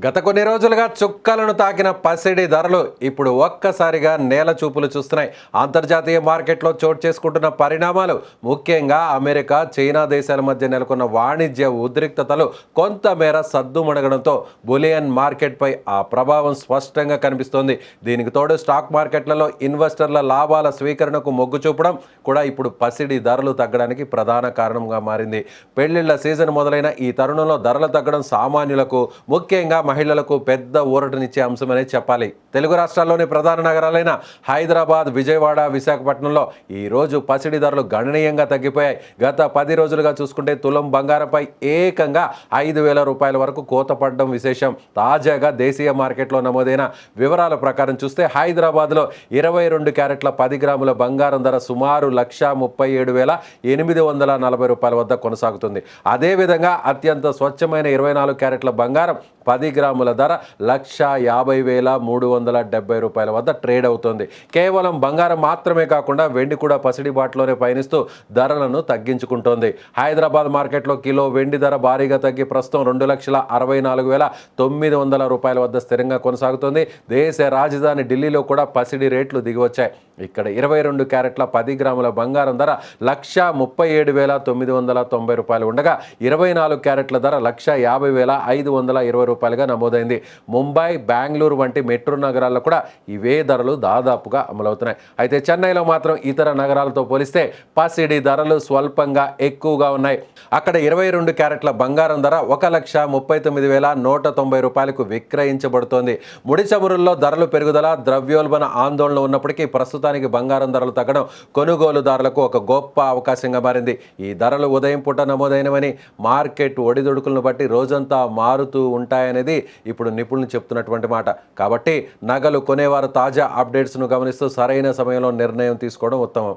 గత కొన్ని రోజులుగా చుక్కలను తాకిన పసిడి ధరలు ఇప్పుడు ఒక్కసారిగా నేల చూపులు చూస్తున్నాయి. అంతర్జాతీయ మార్కెట్లో చోటు చేసుకుంటున్న పరిణామాలు, ముఖ్యంగా అమెరికా, చైనా దేశాల మధ్య నెలకొన్న వాణిజ్య ఉద్రిక్తతలు కొంతమేర సద్దుమణగడంతో బులియన్ మార్కెట్పై ఆ ప్రభావం స్పష్టంగా కనిపిస్తోంది. దీనికి తోడు స్టాక్ మార్కెట్లలో ఇన్వెస్టర్ల లాభాల స్వీకరణకు మొగ్గు చూపడం కూడా ఇప్పుడు పసిడి ధరలు తగ్గడానికి ప్రధాన కారణంగా మారింది. పెళ్లిళ్ల సీజన్ మొదలైన ఈ తరుణంలో ధరలు తగ్గడం సామాన్యులకు, ముఖ్యంగా మహిళలకు పెద్ద ఊరటనిచ్చే అంశమనే చెప్పాలి. తెలుగు రాష్ట్రాల్లోని ప్రధాన నగరాలైన హైదరాబాద్, విజయవాడ, విశాఖపట్నంలో ఈరోజు పసిడి ధరలు గణనీయంగా తగ్గిపోయాయి. గత 10 రోజులుగా చూసుకుంటే తులం బంగారంపై ఏకంగా 5,000 రూపాయల వరకు కోత పడడం విశేషం. తాజాగా దేశీయ మార్కెట్లో నమోదైన వివరాల ప్రకారం చూస్తే హైదరాబాద్లో 22 క్యారెట్ల 10 గ్రాముల బంగారం ధర సుమారు 1,37,840 రూపాయల వద్ద కొనసాగుతుంది. అదేవిధంగా అత్యంత స్వచ్ఛమైన 24 క్యారెట్ల బంగారం 10 గ్రాముల ధర 1,50,370 రూపాయల వద్ద ట్రేడ్ అవుతోంది. కేవలం బంగారం మాత్రమే కాకుండా వెండి కూడా పసిడి బాటలోనే పయనిస్తూ ధరలను తగ్గించుకుంటోంది. హైదరాబాద్ మార్కెట్లో కిలో వెండి ధర భారీగా తగ్గి ప్రస్తుతం 2,64,900 రూపాయల వద్ద స్థిరంగా కొనసాగుతోంది. దేశ రాజధాని ఢిల్లీలో కూడా పసిడి రేట్లు దిగివచ్చాయి. ఇక్కడ 22 క్యారెట్ల 10 గ్రాముల బంగారం ధర 1,37,990 రూపాయలు ఉండగా 24 క్యారెట్ల ధర 1,50,520 రూపాయలుగా నమోదైంది. ముంబై, బెంగళూరు వంటి మెట్రో నగరాల్లో కూడా ఇవే ధరలు దాదాపుగా అమలవుతున్నాయి. అయితే చెన్నైలో మాత్రం ఇతర నగరాలతో పోలిస్తే పసిడి ధరలు స్వల్పంగా ఎక్కువగా ఉన్నాయి. అక్కడ 22 క్యారెట్ల బంగారం ధర 1,39,190 రూపాయలకు విక్రయించబడుతోంది. ముడి చమురుల్లో ధరలు పెరుగుదల, ద్రవ్యోల్బణ ఆందోళన ఉన్నప్పటికీ ప్రస్తుతానికి బంగారం ధరలు తగ్గడం కొనుగోలుదారులకు ఒక గొప్ప అవకాశంగా మారింది. ఈ ధరలు ఉదయం పూట నమోదైనవని, మార్కెట్ ఒడిదుడుకులను బట్టి రోజంతా మారుతూ ఉంటాయనేది ఇప్పుడు నిపుణులు చెప్తున్నటువంటి మాట. కాబట్టి నగలు కొనేవారు తాజా అప్డేట్స్ను గమనిస్తూ సరైన సమయంలో నిర్ణయం తీసుకోవడం ఉత్తమం.